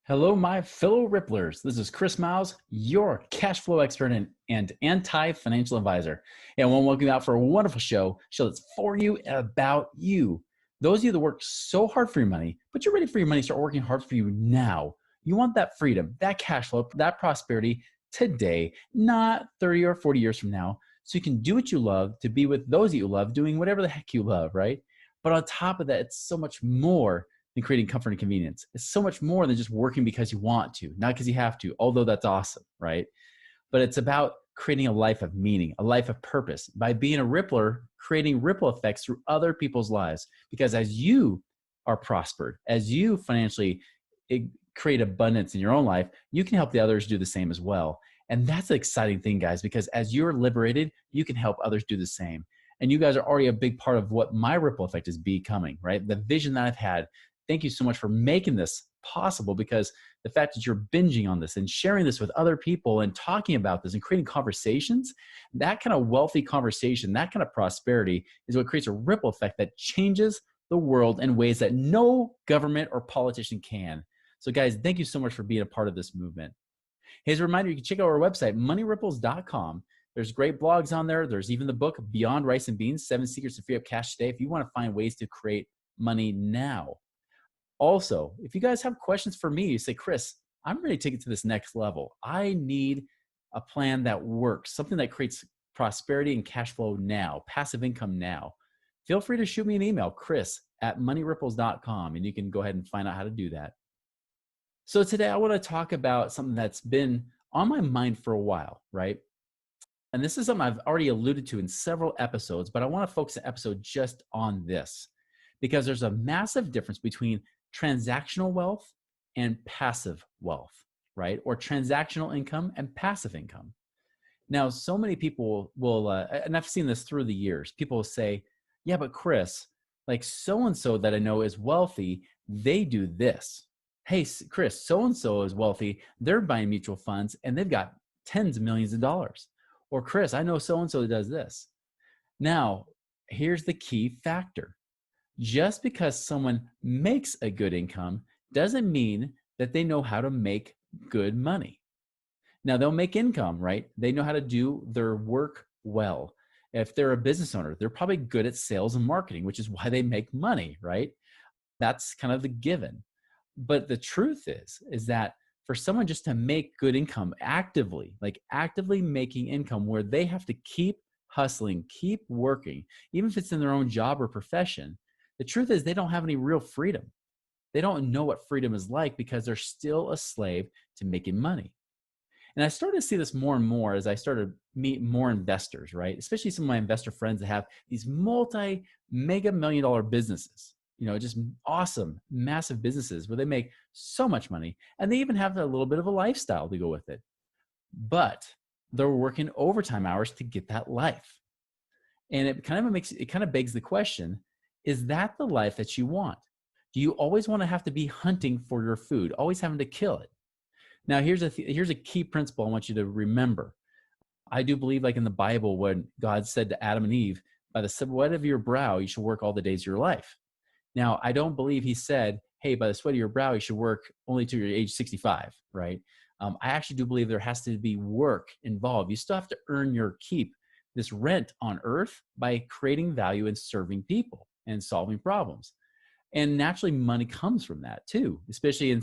Hello, my fellow Ripplers. This is Chris Miles, your cash flow expert and anti-financial advisor. And I want to welcome you out for a wonderful show that's for you and about you. Those of you that work so hard for your money, but you're ready for your money to start working hard for you now. You want that freedom, that cash flow, that prosperity today, not 30 or 40 years from now. So you can do what you love, to be with those that you love, doing whatever the heck you love, right? But on top of that, it's so much more than creating comfort and convenience. It's so much more than just working because you want to, not because you have to, although that's awesome, right? But it's about creating a life of meaning, a life of purpose. By being a rippler, creating ripple effects through other people's lives. Because as you are prospered, as you financially create abundance in your own life, you can help the others do the same as well. And that's the exciting thing, guys, because as you're liberated, you can help others do the same. And you guys are already a big part of what my ripple effect is becoming, right? The vision that I've had. Thank you so much for making this possible, because the fact that you're binging on this and sharing this with other people and talking about this and creating conversations, that kind of wealthy conversation, that kind of prosperity is what creates a ripple effect that changes the world in ways that no government or politician can. So guys, thank you so much for being a part of this movement. Hey, as a reminder, you can check out our website, moneyripples.com. There's great blogs on there. There's even the book, Beyond Rice and Beans, 7 Secrets to Free Up Cash Today, if you want to find ways to create money now. Also, if you guys have questions for me, you say, Chris, I'm ready to take it to this next level. I need a plan that works, something that creates prosperity and cash flow now, passive income now. Feel free to shoot me an email, chris@moneyripples.com, and you can go ahead and find out how to do that. So today I want to talk about something that's been on my mind for a while, right? And this is something I've already alluded to in several episodes, but I want to focus an episode just on this, because there's a massive difference between transactional wealth and passive wealth, right? Or transactional income and passive income. Now, so many people will, and I've seen this through the years, people will say, yeah, but Chris, like so-and-so that I know is wealthy, they do this. Hey, Chris, so-and-so is wealthy, they're buying mutual funds and they've got tens of millions of dollars. Or Chris, I know so-and-so that does this. Now, here's the key factor. Just because someone makes a good income doesn't mean that they know how to make good money. Now, they'll make income, right? They know how to do their work well. If they're a business owner, they're probably good at sales and marketing, which is why they make money, right? That's kind of the given. But the truth is that for someone just to make good income actively, like actively making income where they have to keep hustling, keep working, even if it's in their own job or profession, the truth is they don't have any real freedom. They don't know what freedom is like because they're still a slave to making money. And I started to see this more and more as I started to meet more investors, right? Especially some of my investor friends that have these multi-mega million-dollar businesses, just awesome, massive businesses where they make so much money. And they even have a little bit of a lifestyle to go with it. But they're working overtime hours to get that life. And it kind of begs the question, is that the life that you want? Do you always want to have to be hunting for your food, always having to kill it? Now, here's a key principle I want you to remember. I do believe, like in the Bible, when God said to Adam and Eve, by the sweat of your brow, you should work all the days of your life. Now, I don't believe he said, hey, by the sweat of your brow, you should work only to your age 65, right? I actually do believe there has to be work involved. You still have to earn your keep, this rent on earth, by creating value and serving people and solving problems. And naturally, money comes from that too, especially in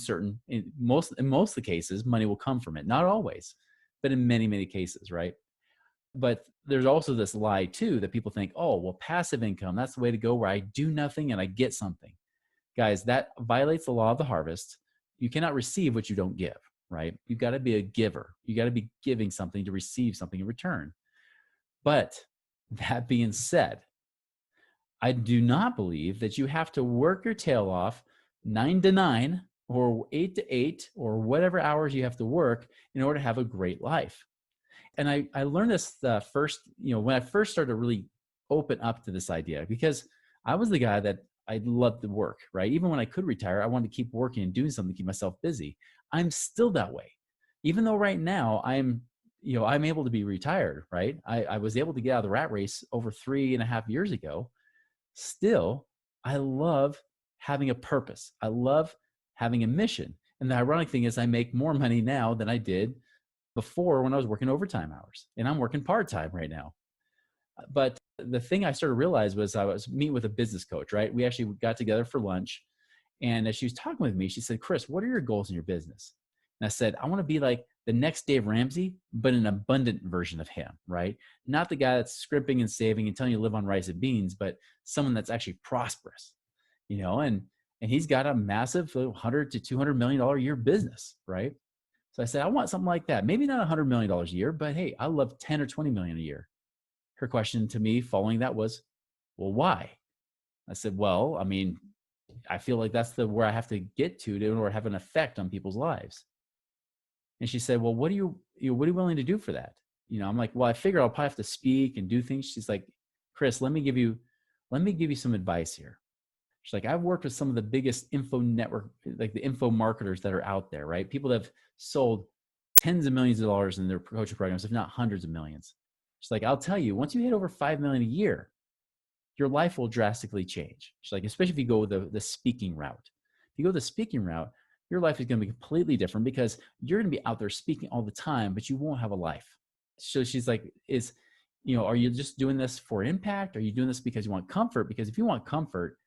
most of the cases, money will come from it. Not always, but in many, many cases, right? But there's also this lie too that people think, oh, well, passive income, that's the way to go, where I do nothing and I get something. Guys, that violates the law of the harvest. You cannot receive what you don't give, right? You've got to be a giver. You got to be giving something to receive something in return. But that being said, I do not believe that you have to work your tail off 9 to 9 or 8 to 8 or whatever hours you have to work in order to have a great life. And I learned this when I first started to really open up to this idea, because I was the guy that I loved to work, right? Even when I could retire, I wanted to keep working and doing something to keep myself busy. I'm still that way. Even though right now I'm able to be retired, right? I was able to get out of the rat race over 3.5 years ago. Still, I love having a purpose. I love having a mission. And the ironic thing is I make more money now than I did before when I was working overtime hours, and I'm working part-time right now. But the thing I started to realize was I was meeting with a business coach, right? We actually got together for lunch. And as she was talking with me, she said, Chris, what are your goals in your business? And I said, I want to be like the next Dave Ramsey, but an abundant version of him, right? Not the guy that's scrimping and saving and telling you to live on rice and beans, but someone that's actually prosperous, and he's got a massive 100 to $200 million a year business, right? So I said, I want something like that. Maybe not $100 million a year, but hey, I love 10 or 20 million a year. Her question to me following that was, well, why? I said, well, I mean, I feel like that's where I have to get to in order to have an effect on people's lives. And she said, well, what are you willing to do for that? I'm like, well, I figure I'll probably have to speak and do things. She's like, Chris, let me give you some advice here. She's like, I've worked with some of the biggest info network, like the info marketers that are out there, right? People that have sold tens of millions of dollars in their coaching programs, if not hundreds of millions. She's like, I'll tell you, once you hit over 5 million a year, your life will drastically change. She's like, especially if you go the speaking route. If you go the speaking route, your life is going to be completely different because you're going to be out there speaking all the time, but you won't have a life. So she's like, are you just doing this for impact? Are you doing this because you want comfort? Because if you want comfort,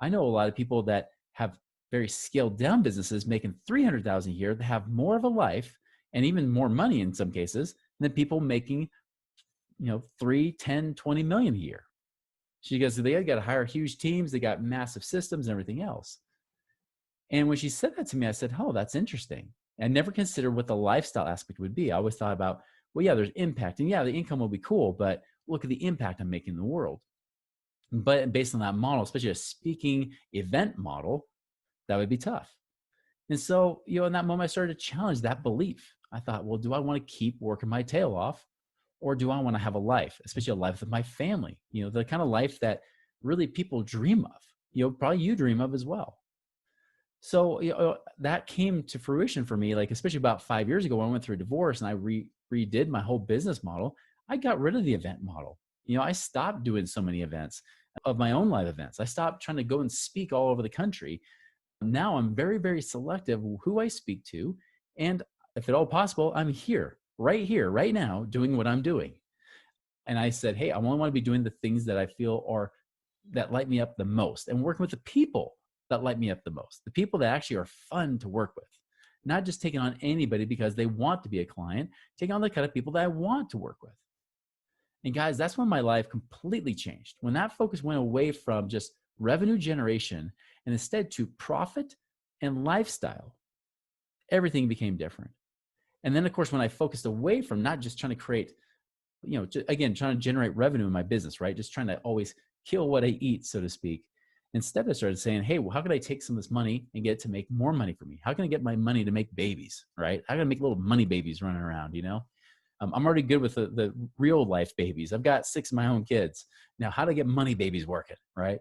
I know a lot of people that have very scaled down businesses making 300,000 a year that have more of a life and even more money in some cases than people making, 3, 10, 20 million a year. She goes, they got to hire huge teams. They got massive systems and everything else. And when she said that to me, I said, oh, that's interesting. I never considered what the lifestyle aspect would be. I always thought about, well, yeah, there's impact. And yeah, the income will be cool, but look at the impact I'm making in the world. But based on that model, especially a speaking event model, that would be tough. And so, in that moment, I started to challenge that belief. I thought, well, do I want to keep working my tail off? Or do I want to have a life, especially a life with my family? The kind of life that really people dream of, probably you dream of as well. So, that came to fruition for me, like, especially about 5 years ago when I went through a divorce and I redid my whole business model. I got rid of the event model. I stopped doing so many events of my own live events. I stopped trying to go and speak all over the country. Now I'm very, very selective who I speak to. And if at all possible, I'm here, right now, doing what I'm doing. And I said, hey, I only want to be doing the things that I feel that light me up the most, and working with the people that light me up the most, the people that actually are fun to work with, not just taking on anybody because they want to be a client, taking on the kind of people that I want to work with. And guys, that's when my life completely changed. When that focus went away from just revenue generation and instead to profit and lifestyle, everything became different. And then, of course, when I focused away from not just trying to create, trying to generate revenue in my business, right? Just trying to always kill what I eat, so to speak. Instead, I started saying, hey, well, how can I take some of this money and get it to make more money for me? How can I get my money to make babies, right? How can I make little money babies running around, I'm already good with the real life babies. I've got 6 of my own kids. Now, how to get money babies working, right?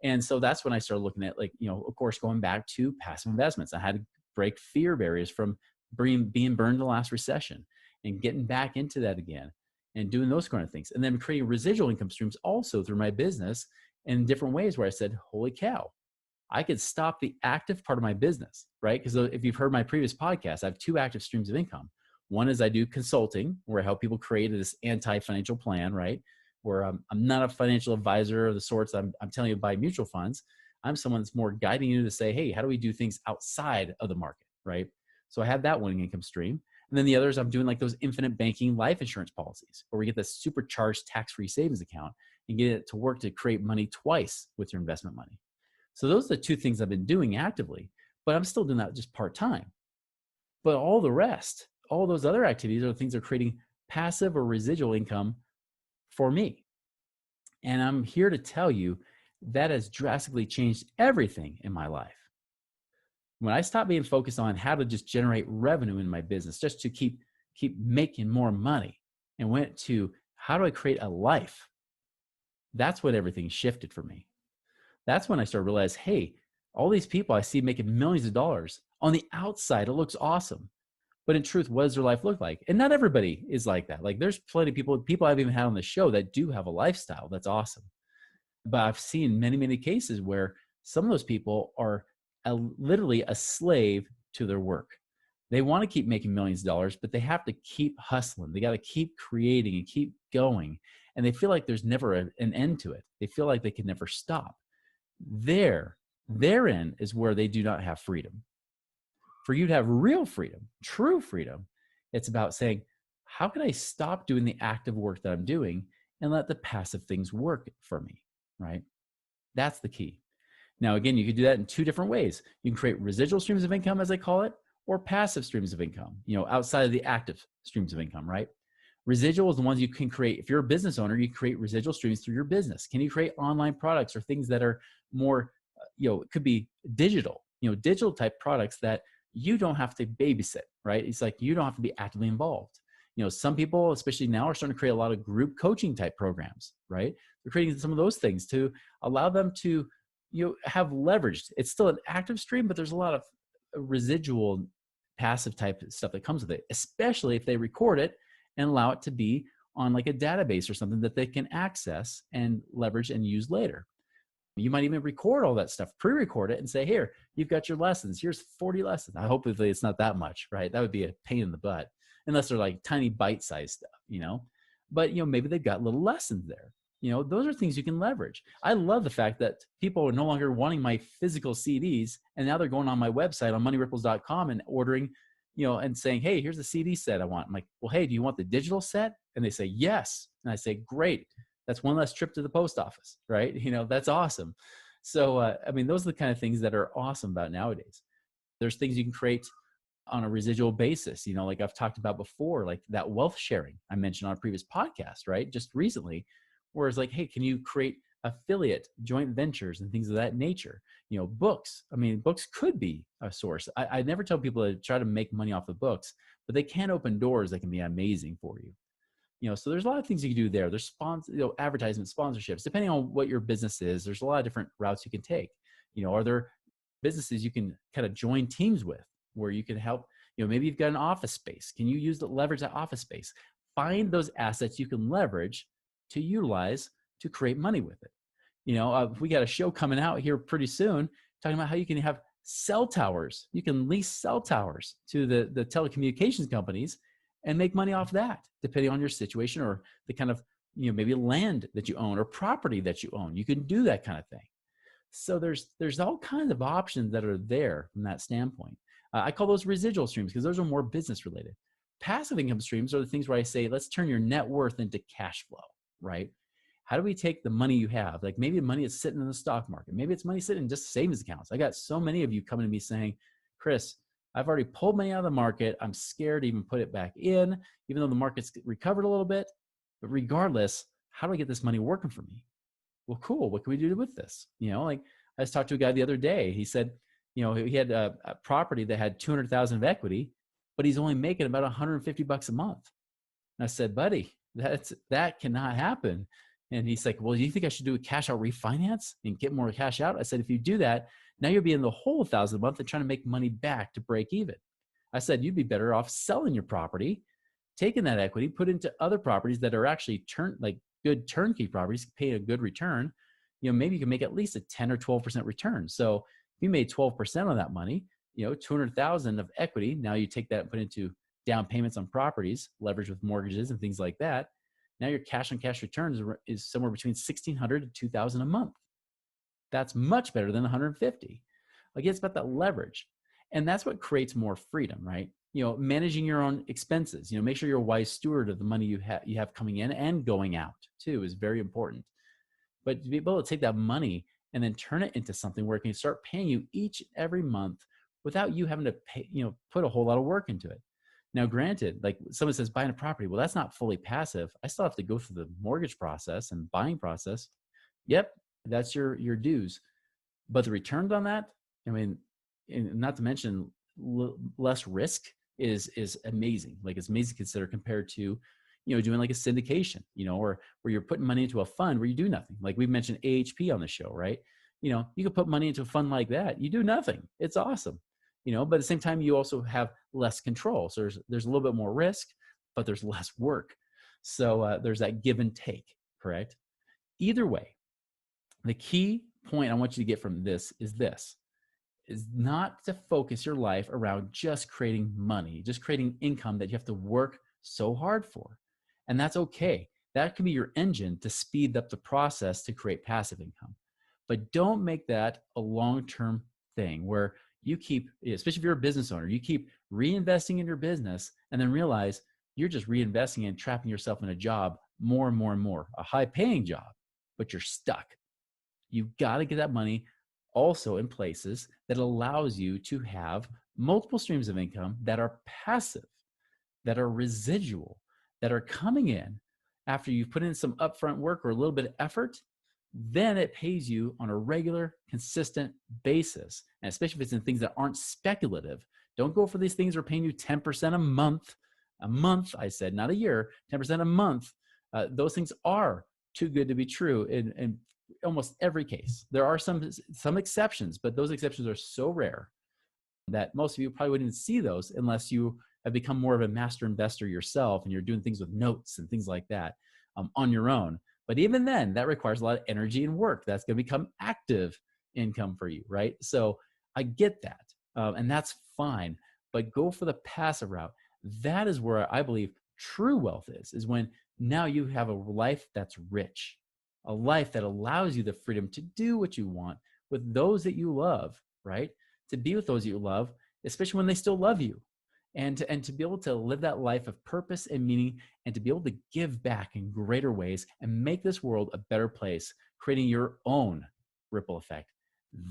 And so that's when I started looking at, of course, going back to passive investments. I had to break fear barriers from being burned in the last recession and getting back into that again and doing those kind of things. And then creating residual income streams also through my business in different ways where I said, holy cow, I could stop the active part of my business, right? Because if you've heard my previous podcast, I have 2 active streams of income. One is I do consulting where I help people create this anti-financial plan, right? Where I'm not a financial advisor of the sorts I'm telling you to buy mutual funds. I'm someone that's more guiding you to say, hey, how do we do things outside of the market, right? So I have that one income stream. And then the others, I'm doing like those infinite banking life insurance policies where we get this supercharged tax-free savings account and get it to work to create money twice with your investment money. So those are the 2 things I've been doing actively, but I'm still doing that just part-time. But all the rest, all those other activities are things that are creating passive or residual income for me. And I'm here to tell you that has drastically changed everything in my life. When I stopped being focused on how to just generate revenue in my business, just to keep making more money, and went to how do I create a life, that's when everything shifted for me. That's when I started to realize, hey, all these people I see making millions of dollars, on the outside, it looks awesome. But in truth, what does their life look like? And not everybody is like that. Like there's plenty of people I've even had on the show that do have a lifestyle that's awesome. But I've seen many, many cases where some of those people are literally a slave to their work. They want to keep making millions of dollars, but they have to keep hustling. They got to keep creating and keep going. And they feel like there's never an end to it. They feel like they can never stop. Therein is where they do not have freedom. For you to have real freedom, true freedom, it's about saying, how can I stop doing the active work that I'm doing and let the passive things work for me, right? That's the key. Now, again, you could do that in two different ways. You can create residual streams of income, as I call it, or passive streams of income, outside of the active streams of income, right? Residual is the ones you can create. If you're a business owner, you create residual streams through your business. Can you create online products or things that are more, it could be digital, digital type products that you don't have to babysit, right? It's like you don't have to be actively involved. Some people, especially now, are starting to create a lot of group coaching type programs, right? They're creating some of those things to allow them to, have leveraged. It's still an active stream, but there's a lot of residual passive type stuff that comes with it, especially if they record it and allow it to be on like a database or something that they can access and leverage and use later. You might even record all that stuff, pre-record it and say, here, you've got your lessons. Here's 40 lessons. Hopefully it's not that much, right? That would be a pain in the butt, unless they're like tiny bite-sized stuff, but maybe they've got little lessons there. Those are things you can leverage. I love the fact that people are no longer wanting my physical CDs, and now they're going on my website on moneyripples.com and ordering, and saying, hey, here's the CD set I want. I'm like, well, hey, do you want the digital set? And they say, yes. And I say, great. That's one less trip to the post office, right? That's awesome. So, those are the kind of things that are awesome about nowadays. There's things you can create on a residual basis, like I've talked about before, like that wealth sharing I mentioned on a previous podcast, right? Just recently, where it's like, hey, can you create affiliate joint ventures and things of that nature? Books. Books could be a source. I never tell people to try to make money off the books, but they can open doors that can be amazing for you. So there's a lot of things you can do there. There's advertisement, sponsorships, depending on what your business is. There's a lot of different routes you can take. Are there businesses you can kind of join teams with where you can help? Maybe you've got an office space. Can you leverage that office space? Find those assets you can leverage to utilize to create money with it. We got a show coming out here pretty soon talking about how you can have cell towers. You can lease cell towers to the telecommunications companies and make money off that, depending on your situation or the kind of, maybe land that you own or property that you own. You can do that kind of thing. So there's all kinds of options that are there from that standpoint. I call those residual streams because those are more business related. Passive income streams are the things where I say, let's turn your net worth into cash flow, right? How do we take the money you have? Like maybe money is sitting in the stock market. Maybe it's money sitting in just savings accounts. I got so many of you coming to me saying, Chris, I've already pulled money out of the market. I'm scared to even put it back in, even though the market's recovered a little bit. But regardless, how do I get this money working for me? Well, cool. What can we do with this? Like I just talked to a guy the other day. He said, he had a property that had 200,000 of equity, but he's only making about 150 bucks a month. And I said, buddy, that cannot happen. And he's like, well, do you think I should do a cash out refinance and get more cash out? I said, if you do that, now you'll be in the whole 1,000 a month and trying to make money back to break even. I said, you'd be better off selling your property, taking that equity, put into other properties that are actually good turnkey properties, pay a good return. Maybe you can make at least a 10 or 12% return. So if you made 12% on that money, 200,000 of equity. Now you take that and put into down payments on properties, leverage with mortgages and things like that. Now your cash on cash returns is somewhere between 1,600 to 2,000 a month. That's much better than 150. Again, it's about that leverage. And that's what creates more freedom, right? Managing your own expenses, make sure you're a wise steward of the money you have coming in and going out too is very important. But to be able to take that money and then turn it into something where it can start paying you each and every month without you having to pay, put a whole lot of work into it. Now, granted, like someone says, buying a property, well, that's not fully passive. I still have to go through the mortgage process and buying process. Yep, that's your dues. But the returns on that, and not to mention less risk is amazing. Like it's amazing to consider compared to, doing like a syndication, or where you're putting money into a fund where you do nothing. Like we mentioned AHP on the show, right? You can put money into a fund like that. You do nothing. It's awesome. But at the same time, you also have less control. So there's a little bit more risk, but there's less work. So there's that give and take, correct? Either way, the key point I want you to get from this is this. is not to focus your life around just creating money, just creating income that you have to work so hard for. And that's okay. That can be your engine to speed up the process to create passive income. But don't make that a long-term thing where you keep, especially if you're a business owner, you keep reinvesting in your business and then realize you're just reinvesting and trapping yourself in a job more and more and more, a high paying job, but you're stuck. You've got to get that money also in places that allows you to have multiple streams of income that are passive, that are residual, that are coming in after you've put in some upfront work or a little bit of effort. Then it pays you on a regular, consistent basis. And especially if it's in things that aren't speculative, don't go for these things that are paying you 10% a month, I said, not a year, 10% a month. Those things are too good to be true in almost every case. There are some exceptions, but those exceptions are so rare that most of you probably wouldn't even see those unless you have become more of a master investor yourself and you're doing things with notes and things like that on your own. But even then, that requires a lot of energy and work. That's going to become active income for you, right? So I get that, and that's fine. But go for the passive route. That is where I believe true wealth is when now you have a life that's rich, a life that allows you the freedom to do what you want with those that you love, right? To be with those you love, especially when they still love you. And to be able to live that life of purpose and meaning, and to be able to give back in greater ways and make this world a better place, creating your own ripple effect.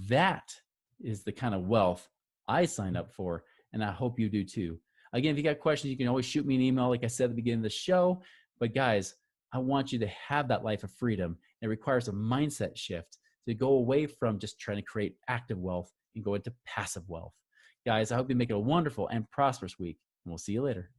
That is the kind of wealth I signed up for, and I hope you do too. Again, if you got questions, you can always shoot me an email, like I said at the beginning of the show. But guys, I want you to have that life of freedom. It requires a mindset shift to go away from just trying to create active wealth and go into passive wealth. Guys, I hope you make it a wonderful and prosperous week, and we'll see you later.